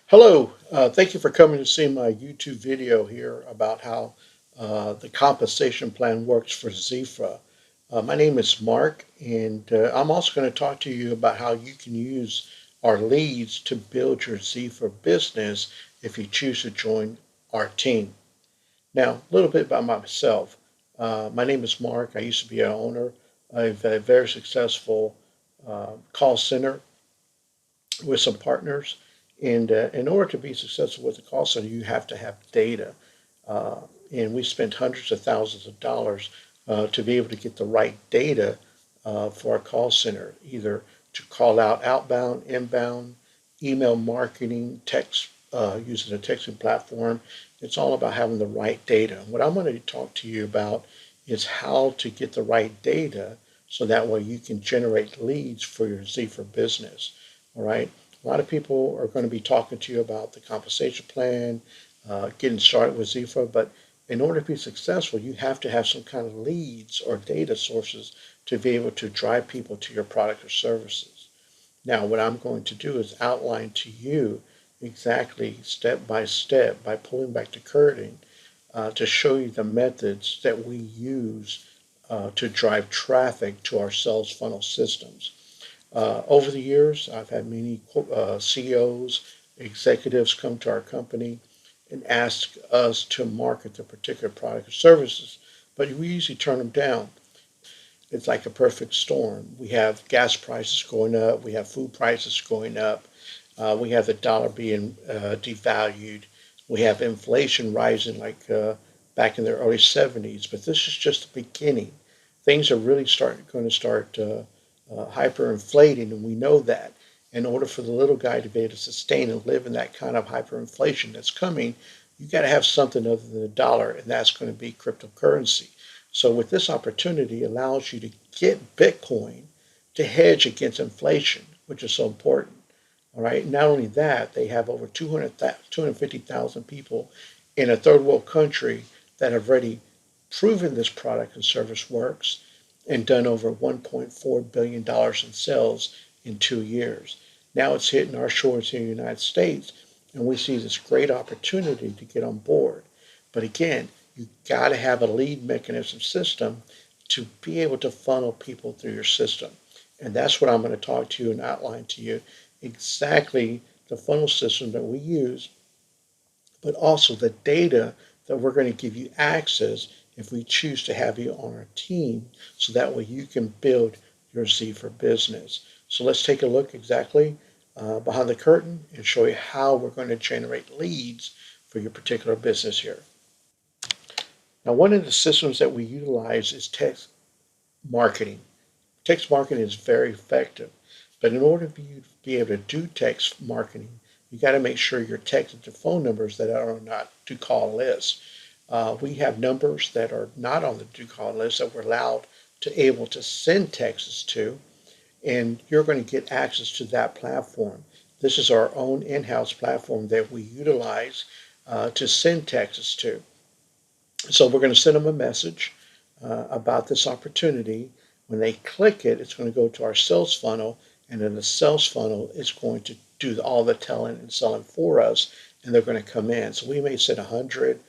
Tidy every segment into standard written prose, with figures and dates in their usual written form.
Hello, thank you for coming to see my YouTube video here about how the compensation plan works for XiFra. My name is Mark, and I'm also going to talk to you about how you can use our leads to build your XiFra business if you choose to join our team. Now, a little bit about myself. My name is Mark. I used to be an owner of a very successful call center with some partners. And in order to be successful with the call center, you have to have data. Uh, and we spent hundreds of thousands of dollars to be able to get the right data for our call center, either to call out outbound, inbound, email marketing, text, using a texting platform. It's all about having the right data. And what I'm going to talk to you about is how to get the right data so that way you can generate leads for your XiFra business. All right. A lot of people are going to be talking to you about the compensation plan, getting started with XiFra, but in order to be successful, you have to have some kind of leads or data sources to be able to drive people to your product or services. Now, what I'm going to do is outline to you exactly step by step by pulling back the curtain to show you the methods that we use to drive traffic to our sales funnel systems. Over the years, I've had many CEOs, executives come to our company and ask us to market their particular product or services, but we usually turn them down. It's like a perfect storm. We have gas prices going up, we have food prices going up, we have the dollar being devalued, we have inflation rising like back in the early 70s, but this is just the beginning. Things are really going to start hyperinflating, and we know that. In order for the little guy to be able to sustain and live in that kind of hyperinflation that's coming, you got to have something other than the dollar, and that's going to be cryptocurrency. So, with this opportunity, allows you to get Bitcoin to hedge against inflation, which is so important. All right. Not only that, they have over 250,000 people in a third world country that have already proven this product and service works and done over $1.4 billion in sales in 2 years. Now it's hitting our shores here in the United States, and we see this great opportunity to get on board. But again, you got to have a lead mechanism system to be able to funnel people through your system. And that's what I'm going to talk to you and outline to you exactly the funnel system that we use, but also the data that we're going to give you access if we choose to have you on our team, so that way you can build your XiFra business. So let's take a look exactly behind the curtain and show you how we're going to generate leads for your particular business here. Now, one of the systems that we utilize is text marketing. Text marketing is very effective, but in order for you to be able to do text marketing, you got to make sure you're texting to phone numbers that are not to call lists. We have numbers that are not on the do call list that we're allowed to able to send texts to, and you're going to get access to that platform. This is our own in-house platform that we utilize to send texts to. So we're going to send them a message about this opportunity. When they click it, it's going to go to our sales funnel, and then the sales funnel is going to do all the telling and selling for us, and they're going to come in. So we may send 100,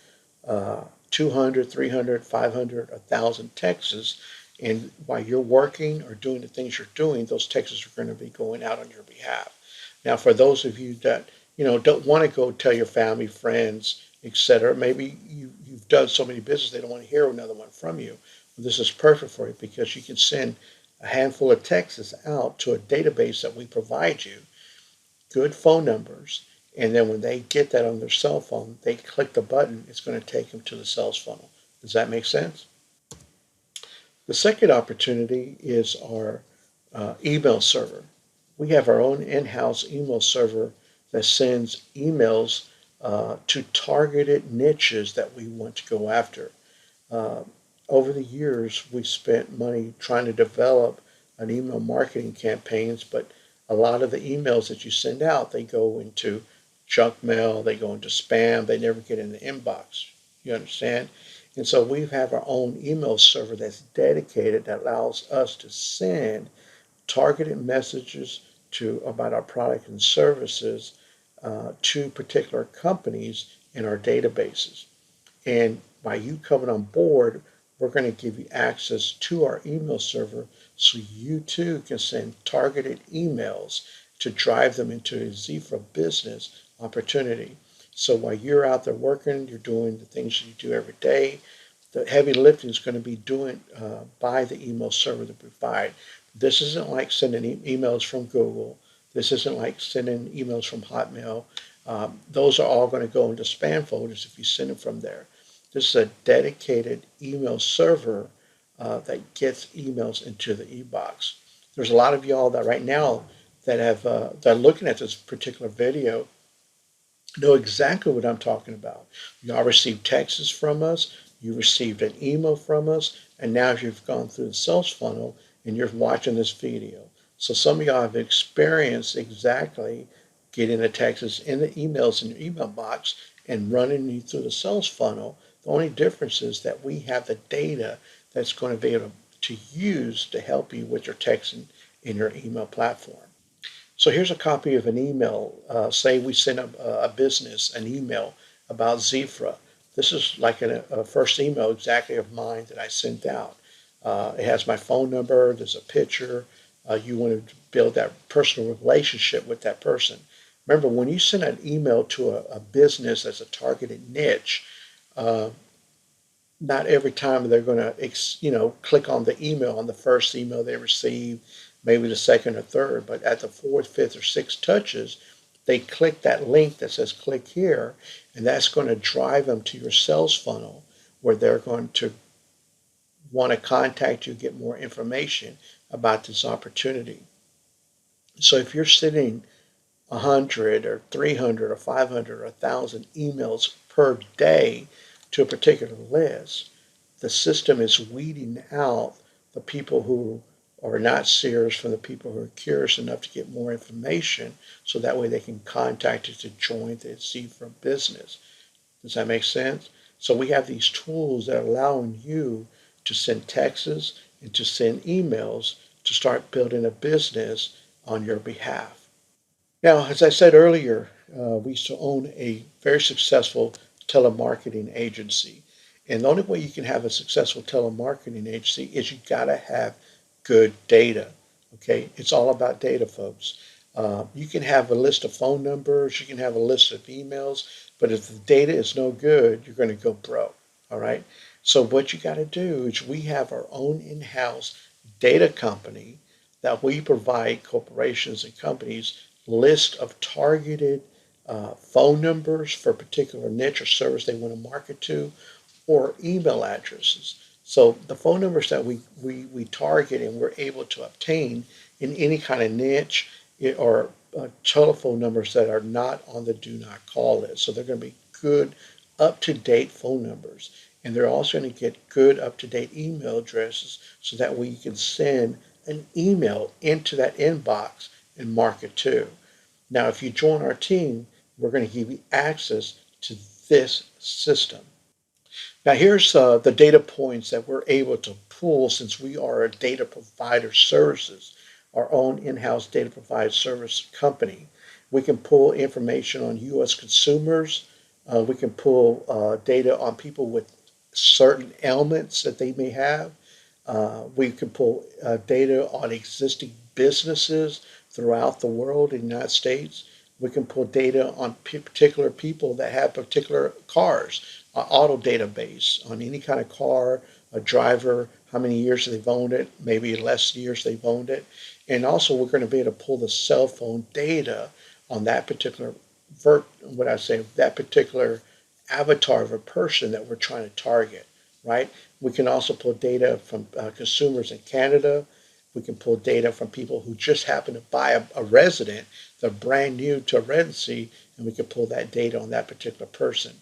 200, 300, 500, 1,000 texts, and while you're working or doing the things you're doing, those texts are going to be going out on your behalf. Now, for those of you that don't want to go tell your family, friends, etc., maybe you've done so many business they don't want to hear another one from you. Well, this is perfect for you because you can send a handful of texts out to a database that we provide you, good phone numbers, and then when they get that on their cell phone, they click the button, it's going to take them to the sales funnel. Does that make sense? The second opportunity is our email server. We have our own in-house email server that sends emails to targeted niches that we want to go after. Uh, Over the years, we spent money trying to develop an email marketing campaigns, but a lot of the emails that you send out, they go into junk mail, they go into spam, they never get in the inbox. You understand? And so we have our own email server that's dedicated that allows us to send targeted messages to about our product and services to particular companies in our databases. And by you coming on board, we're going to give you access to our email server so you too can send targeted emails to drive them into a XiFra business opportunity. So while you're out there working, you're doing the things you do every day, the heavy lifting is going to be doing by the email server that we provide. This isn't like sending emails from Google. This isn't like sending emails from Hotmail. Those are all going to go into spam folders if you send them from there. This is a dedicated email server that gets emails into the e-box. There's a lot of y'all that right now that are looking at this particular video know exactly what I'm talking about. Y'all received texts from us, you received an email from us, and now you've gone through the sales funnel and you're watching this video. So some of y'all have experienced exactly getting the texts in the emails in your email box and running you through the sales funnel. The only difference is that we have the data that's going to be able to use to help you with your texting in your email platform. So here's a copy of an email. Say we send a business an email about XiFra. This is like a first email exactly of mine that I sent out. It has my phone number. There's a picture. You want to build that personal relationship with that person. Remember, when you send an email to a business that's a targeted niche, uh, not every time they're going to, click on the email on the first email they receive, maybe the second or third, but at the fourth, fifth, or sixth touches, they click that link that says click here, and that's going to drive them to your sales funnel where they're going to want to contact you, get more information about this opportunity. So if you're sending 100 or 300 or 500 or 1,000 emails per day to a particular list, the system is weeding out the people who are not serious from the people who are curious enough to get more information so that way they can contact you to join the XiFra business. Does that make sense? So we have these tools that are allowing you to send texts and to send emails to start building a business on your behalf. Now, as I said earlier, we used to own a very successful telemarketing agency. And the only way you can have a successful telemarketing agency is you got to have good data. Okay, it's all about data, folks. You can have a list of phone numbers, you can have a list of emails, but if the data is no good, you're going to go broke. All right. So what you got to do is we have our own in-house data company that we provide corporations and companies list of targeted phone numbers for a particular niche or service they want to market to, or email addresses. So the phone numbers that we target and we're able to obtain in any kind of niche or telephone numbers that are not on the do not call list. So they're going to be good, up to date phone numbers. And they're also going to get good, up to date email addresses so that way you can send an email into that inbox and market to. Now, if you join our team, we're going to give you access to this system. Now, here's the data points that we're able to pull since we are a data provider services, our own in-house data provider service company. We can pull information on U.S. consumers. We can pull data on people with certain ailments that they may have. We can pull data on existing businesses throughout the world in the United States. We can pull data on particular people that have particular cars, auto database on any kind of car, a driver, how many years they've owned it, maybe less years they've owned it. And also we're going to be able to pull the cell phone data on that particular, that particular avatar of a person that we're trying to target, right? We can also pull data from consumers in Canada. We can pull data from people who just happen to buy a resident. They're brand new to a residency, and we can pull that data on that particular person.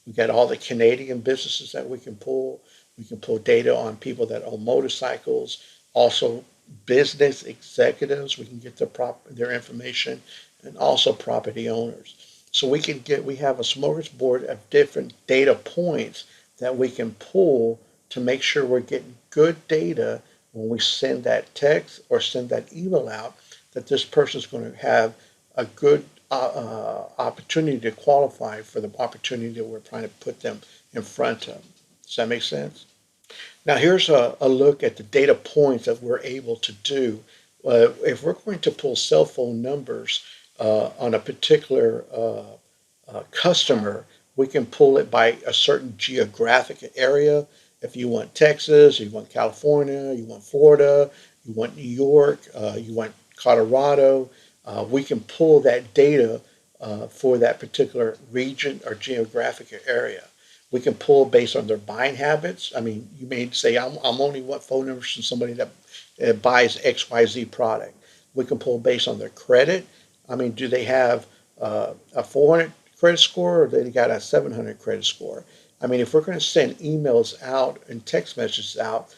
We've got all the Canadian businesses that we can pull. We can pull data on people that own motorcycles, also business executives. We can get their information, and also property owners. So we have a smorgasbord of different data points that we can pull to make sure we're getting good data when we send that text or send that email out, that this person is going to have a good opportunity to qualify for the opportunity that we're trying to put them in front of. Does that make sense? Now, here's a look at the data points that we're able to do. If we're going to pull cell phone numbers on a particular customer, we can pull it by a certain geographic area. If you want Texas, you want California, you want Florida, you want New York, you want Colorado, we can pull that data for that particular region or geographic area. We can pull based on their buying habits. I mean, you may say, I'm only want phone numbers from somebody that buys XYZ product. We can pull based on their credit. I mean, do they have a 400 credit score or they got a 700 credit score? I mean, if we're going to send emails out and text messages out,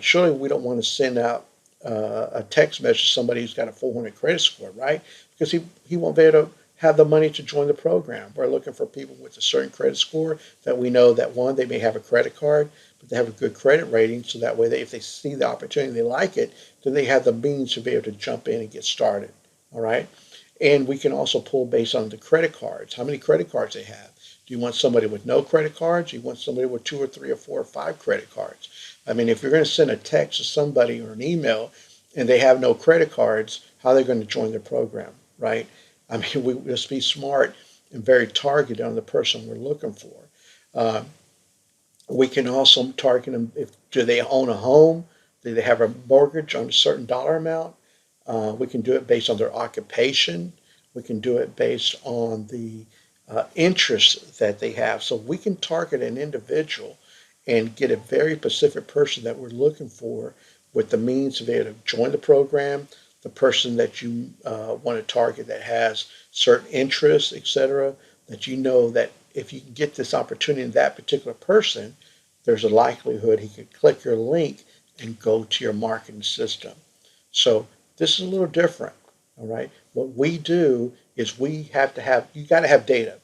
surely we don't want to send out a text message to somebody who's got a 400 credit score, right? Because he won't be able to have the money to join the program. We're looking for people with a certain credit score that we know that one, they may have a credit card, but they have a good credit rating. So that way, if they see the opportunity, they like it, then they have the means to be able to jump in and get started. All right. And we can also pull based on the credit cards, how many credit cards they have. Do you want somebody with no credit cards? Do you want somebody with 2 or 3 or 4 or 5 credit cards? I mean, if you're going to send a text to somebody or an email and they have no credit cards, how are they going to join the program, right? I mean, we must be smart and very targeted on the person we're looking for. Uh, we can also target them if do they own a home? Do they have a mortgage on a certain dollar amount? We can do it based on their occupation. We can do it based on the interests that they have. So we can target an individual and get a very specific person that we're looking for with the means to be able to join the program, the person that you want to target that has certain interests, etc., that you know that if you can get this opportunity in that particular person, there's a likelihood he could click your link and go to your marketing system. So this is a little different, all right? What we do is we have to have, you got to have data.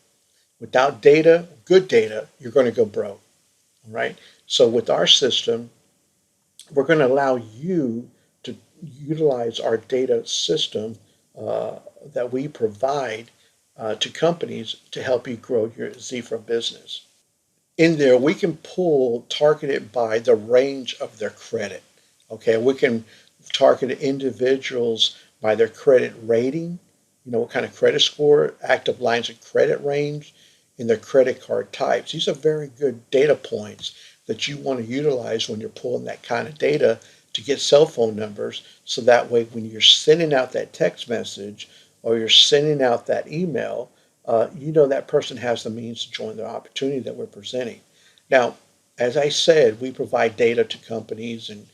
Without data, good data, you're going to go broke, all right? So with our system, we're going to allow you to utilize our data system that we provide to companies to help you grow your XiFra business. In there, we can pull targeted by the range of their credit. Okay, we can target individuals by their credit rating, what kind of credit score, active lines of credit range, and their credit card types. These are very good data points that you want to utilize when you're pulling that kind of data to get cell phone numbers. So that way, when you're sending out that text message or you're sending out that email, you know that person has the means to join the opportunity that we're presenting. Now, as I said, we provide data to companies and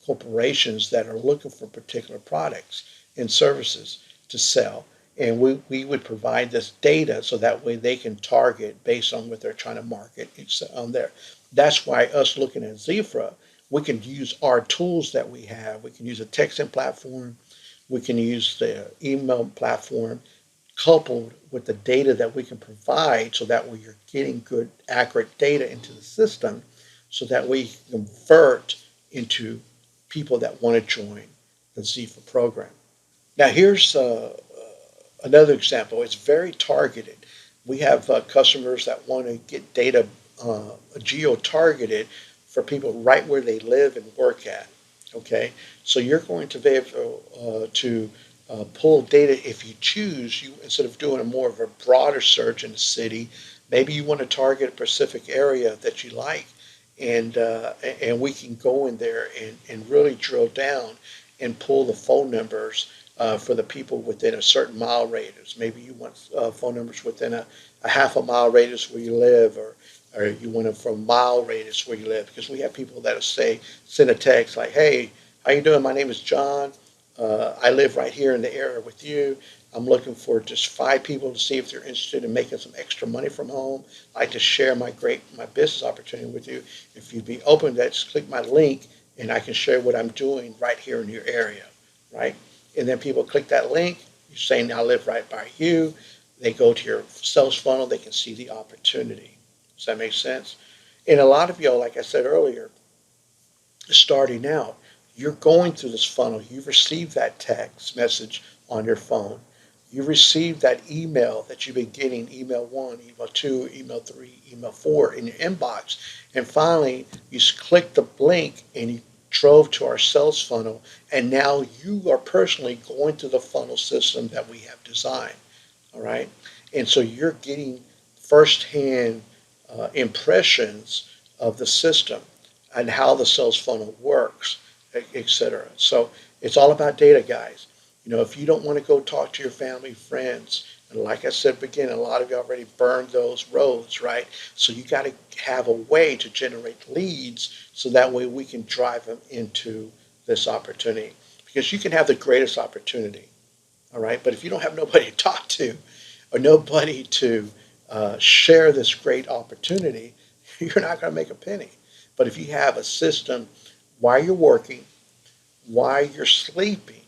corporations that are looking for particular products and services to sell. And we would provide this data so that way they can target based on what they're trying to market on there. That's why us looking at XiFra, we can use our tools that we have. We can use a texting platform. We can use the email platform coupled with the data that we can provide so that way you're getting good, accurate data into the system so that we can convert into people that want to join the XiFra program. Now, here's another example. It's very targeted. We have customers that want to get data geo-targeted for people right where they live and work at. Okay, so you're going to be able to pull data if you choose. You instead of doing a more of a broader search in the city, maybe you want to target a specific area that you like, and we can go in there and really drill down and pull the phone numbers for the people within a certain mile radius. Maybe you want phone numbers within a half a mile radius where you live, or you want it from a mile radius where you live. Because we have people that'll send a text like, "Hey, how you doing? My name is John. I live right here in the area with you. I'm looking for just 5 people to see if they're interested in making some extra money from home. I'd like to share my business opportunity with you. If you'd be open to that, just click my link and I can share what I'm doing right here in your area," right? And then people click that link. You're saying, "I live right by you." They go to your sales funnel. They can see the opportunity. Does that make sense? And a lot of y'all, like I said earlier, starting out, you're going through this funnel. You've received that text message on your phone. You receive that email that you've been getting, email 1, email 2, email 3, email 4 in your inbox. And finally, you click the link and you drove to our sales funnel. And now you are personally going through the funnel system that we have designed. All right. And so you're getting firsthand impressions of the system and how the sales funnel works, etc. So it's all about data, guys. If you don't want to go talk to your family, friends, and like I said again, a lot of you already burned those roads, right? So you got to have a way to generate leads so that way we can drive them into this opportunity. Because you can have the greatest opportunity, all right? But if you don't have nobody to talk to or nobody to share this great opportunity, you're not going to make a penny. But if you have a system while you're working, while you're sleeping,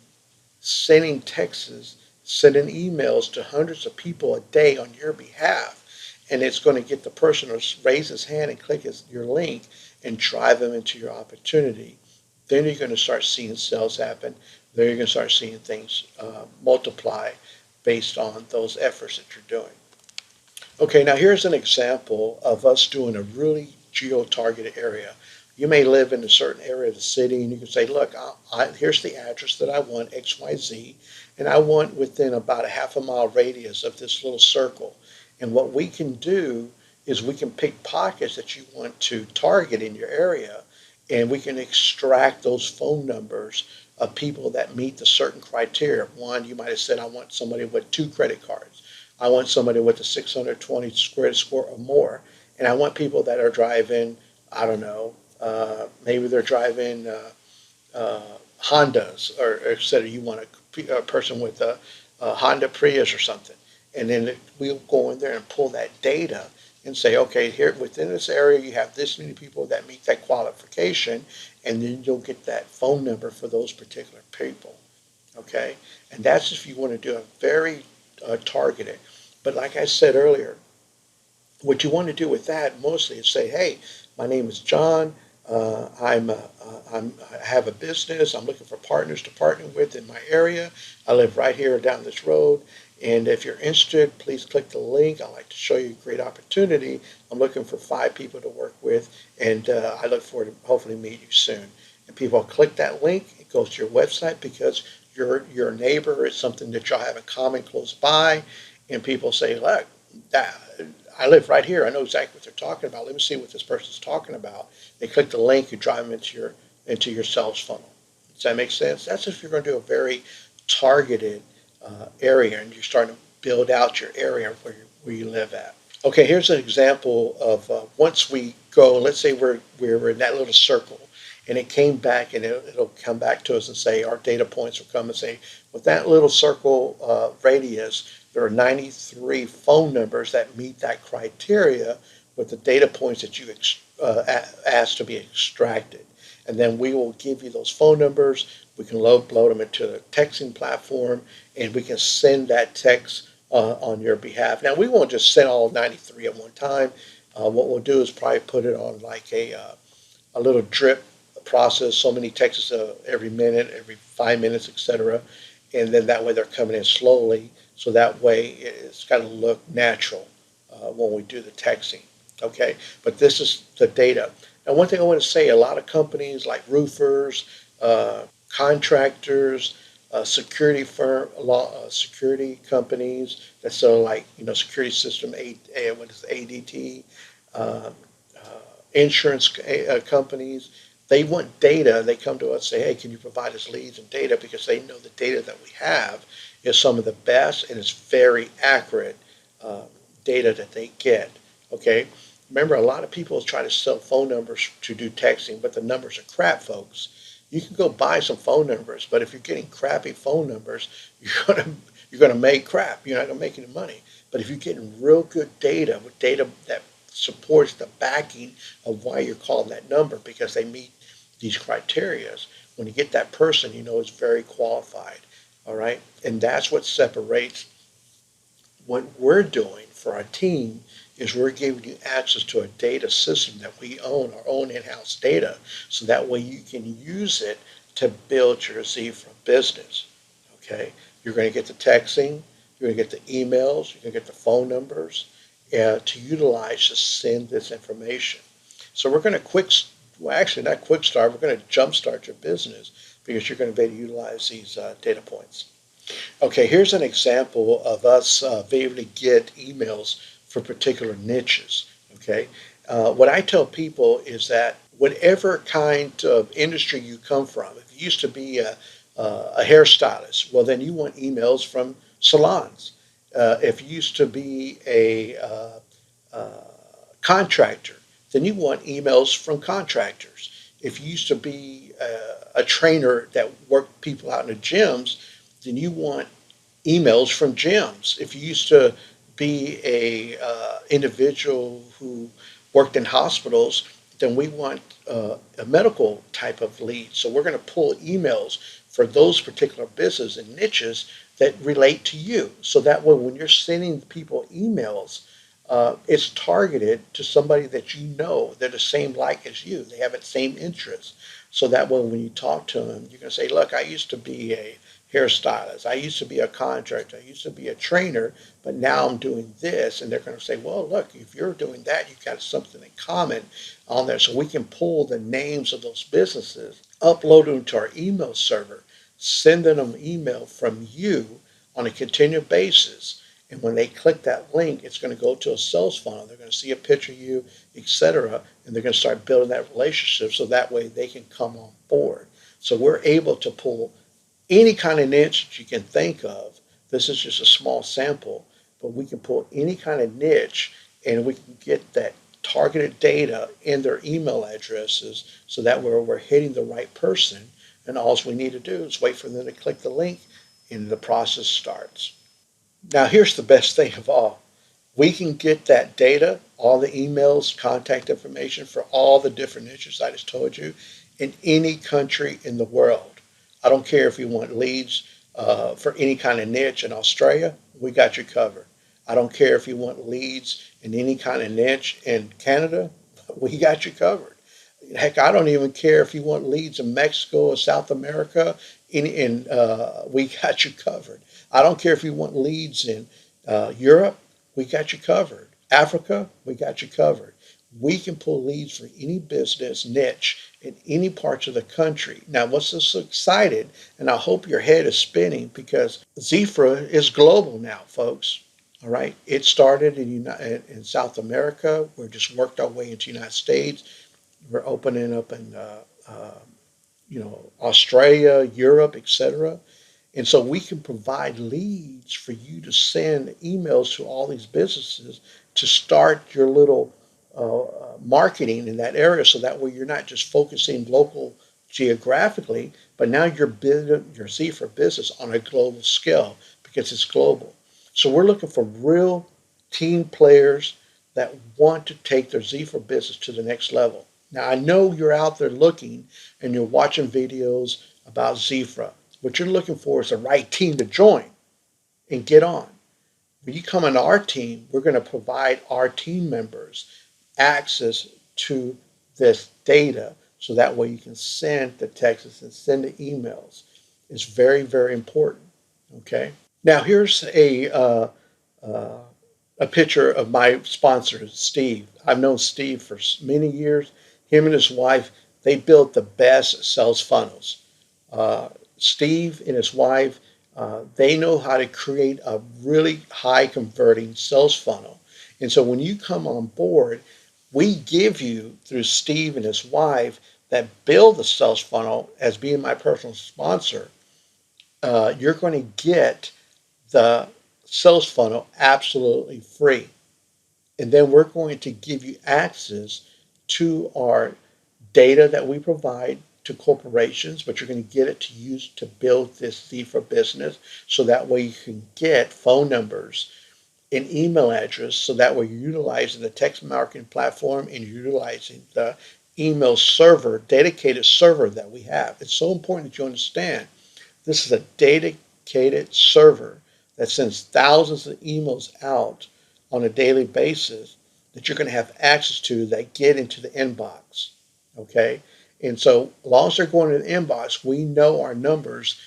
sending texts, sending emails to hundreds of people a day on your behalf, and it's going to get the person to raise his hand and click your link and drive them into your opportunity. Then you're going to start seeing sales happen. Then you're going to start seeing things multiply based on those efforts that you're doing. Okay, now here's an example of us doing a really geo-targeted area. You may live in a certain area of the city and you can say, look, here's the address that I want, XYZ, and I want within about a half a mile radius of this little circle. And what we can do is we can pick pockets that you want to target in your area, and we can extract those phone numbers of people that meet the certain criteria. One, you might have said, I want somebody with 2 credit cards. I want somebody with a 620 credit score or more. And I want people that are driving, I don't know, maybe they're driving uh, Hondas or et cetera. You want a person with a Honda Prius or something. And then we'll go in there and pull that data and say, okay, here within this area, you have this many people that meet that qualification. And then you'll get that phone number for those particular people. Okay. And that's if you want to do a very targeted. But like I said earlier, what you want to do with that mostly is say, hey, my name is John. I have a business. I'm looking for partners to partner with in my area. I live right here down this road. And if you're interested, please click the link. I'd like to show you a great opportunity. I'm looking for 5 people to work with, and I look forward to hopefully meet you soon. And people click that link. It goes to your website because your neighbor is something that y'all have in common close by. And people say, look, that, I live right here. I know exactly what they're talking about. Let me see what this person's talking about. They click the link, you drive them into your sales funnel. Does that make sense? That's if you're going to do a very targeted area and you're starting to build out your area where you live at. Okay, here's an example of once we go, let's say we're in that little circle and it came back and it'll come back to us and say our data points will come and say with that little circle radius, there are 93 phone numbers that meet that criteria with the data points that you asked to be extracted. And then we will give you those phone numbers. We can load them into the texting platform, and we can send that text on your behalf. Now, we won't just send all 93 at one time. What we'll do is probably put it on like a little drip process, so many texts every minute, every 5 minutes, etc. And then that way they're coming in slowly, so that way it's got to look natural when we do the texting. Okay, but this is the data. Now, one thing I want to say, a lot of companies like roofers, contractors, security companies that sell like security system, what is ADT, uh, insurance companies. They want data. They come to us and say, hey, can you provide us leads and data because they know the data that we have is some of the best and it's very accurate uh, data that they get. Okay. Remember, a lot of people try to sell phone numbers to do texting, but the numbers are crap, folks. You can go buy some phone numbers, but if you're getting crappy phone numbers, you're gonna make crap. You're not gonna make any money. But if you're getting real good data with data that supports the backing of why you're calling that number because they meet these criterias, when you get that person, you know is very qualified. All right, and that's what separates what we're doing for our team is we're giving you access to a data system that we own, our own in-house data, so that way you can use it to build your XiFra business. Okay, you're going to get the texting, you're going to get the emails, you're going to get the phone numbers to utilize to send this information. So we're going to well, actually not quick start, we're going to jumpstart your business because you're going to be able to utilize these data points. Okay, here's an example of us being able to get emails for particular niches. Okay, what I tell people is that whatever kind of industry you come from, if you used to be a hairstylist, well, then you want emails from salons. If you used to be a contractor, then you want emails from contractors. If you used to be a trainer that worked people out in the gyms, then you want emails from gyms. If you used to be a individual who worked in hospitals, then we want a medical type of lead. So we're going to pull emails for those particular businesses and niches that relate to you. So that way, when you're sending people emails, it's targeted to somebody that you know they're the same like as you. They have the same interests. So that way, when you talk to them, you can say, "Look, I used to be a hairstylist. I used to be a contractor. I used to be a trainer, but now I'm doing this." And they're going to say, "Well, look, if you're doing that, you've got something in common on there." So we can pull the names of those businesses, upload them to our email server, send them an email from you on a continual basis. And when they click that link, it's going to go to a sales funnel. They're going to see a picture of you, etc., and they're going to start building that relationship so that way they can come on board. So we're able to pull any kind of niche that you can think of. This is just a small sample, but we can pull any kind of niche and we can get that targeted data in their email addresses so that way we're hitting the right person. And all we need to do is wait for them to click the link and the process starts. Now, here's the best thing of all. We can get that data, all the emails, contact information for all the different niches I just told you, in any country in the world. I don't care if you want leads for any kind of niche in Australia, we got you covered. I don't care if you want leads in any kind of niche in Canada, we got you covered. Heck, I don't even care if you want leads in Mexico or South America, we got you covered. I don't care if you want leads in Europe, we got you covered. Africa, we got you covered. We can pull leads for any business niche in any parts of the country. Now, what's so excited, and I hope your head is spinning because XiFra is global now, folks. All right, it started in South America. We just worked our way into the United States. We're opening up in Australia, Europe, etc. And so we can provide leads for you to send emails to all these businesses to start your little marketing in that area. So that way you're not just focusing local geographically, but now you're building your XiFra business on a global scale because it's global. So we're looking for real team players that want to take their XiFra business to the next level. Now, I know you're out there looking and you're watching videos about XiFra. What you're looking for is the right team to join and get on. When you come on our team, we're going to provide our team members access to this data so that way you can send the texts and send the emails. It's very, very important. Okay. Now, here's a picture of my sponsor, Steve. I've known Steve for many years. Him and his wife, they built the best sales funnels. Steve and his wife, they know how to create a really high converting sales funnel. And so when you come on board, we give you, through Steve and his wife, that build the sales funnel as being my personal sponsor, you're going to get the sales funnel absolutely free. And then we're going to give you access to our data that we provide to corporations, but you're going to get it to use to build this XiFra business. So that way you can get phone numbers and email address. So that way you're utilizing the text marketing platform and you're utilizing the email server, dedicated server that we have. It's so important that you understand this is a dedicated server that sends thousands of emails out on a daily basis that you're going to have access to that get into the inbox. Okay? And so, as long as they're going to the inbox, we know our numbers,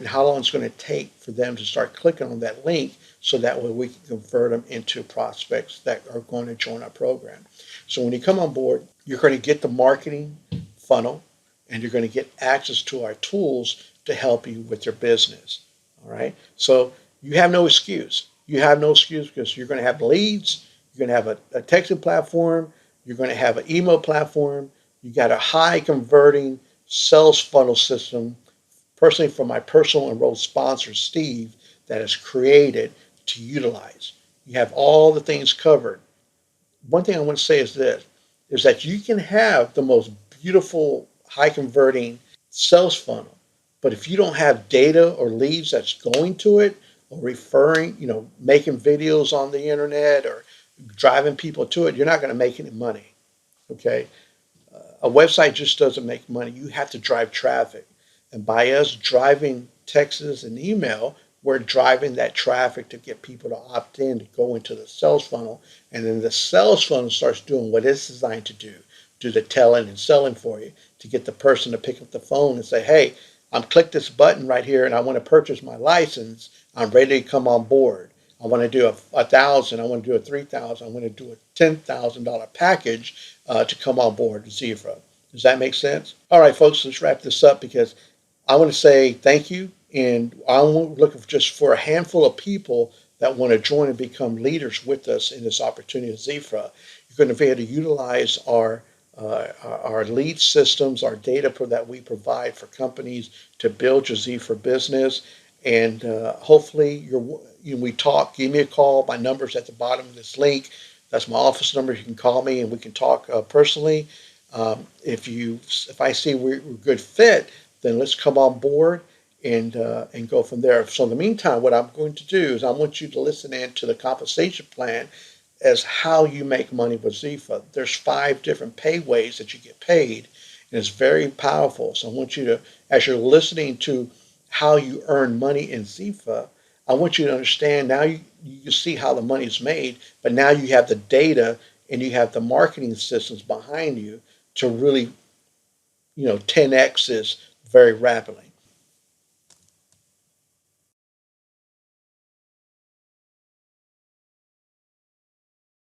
how long it's going to take for them to start clicking on that link so that way we can convert them into prospects that are going to join our program. So when you come on board, you're going to get the marketing funnel and you're going to get access to our tools to help you with your business. All right. So you have no excuse. You have no excuse because you're going to have leads, you're going to have a texting platform, you're going to have an email platform, you got a high converting sales funnel system, personally from my personal enrolled sponsor, Steve, that is created to utilize. You have all the things covered. One thing I want to say is this, is that you can have the most beautiful, high converting sales funnel, but if you don't have data or leads that's going to it or referring, making videos on the internet or driving people to it, you're not going to make any money. Okay. A website just doesn't make money. You have to drive traffic. And by us driving texts and email, we're driving that traffic to get people to opt in to go into the sales funnel. And then the sales funnel starts doing what it's designed to do the telling and selling for you, to get the person to pick up the phone and say, hey, I'm click this button right here and I want to purchase my license. I'm ready to come on board. I want to do a thousand. I want to do a 3,000. I want to do a $10,000 package to come on board to XiFra. Does that make sense? All right, folks, let's wrap this up because I want to say thank you. And I'm looking just for a handful of people that want to join and become leaders with us in this opportunity at XiFra. You're going to be able to utilize our lead systems, our data that we provide for companies to build your XiFra business. And hopefully we talk, give me a call. My number's at the bottom of this link. That's my office number. You can call me and we can talk personally. If I see we're a good fit, then let's come on board and go from there. So in the meantime, what I'm going to do is I want you to listen in to the compensation plan as how you make money with XiFra. There's 5 different pay ways that you get paid, and it's very powerful. So I want you to, as you're listening to how you earn money in XiFra, I want you to understand now you see how the money is made, but now you have the data and you have the marketing systems behind you to really 10x this very rapidly.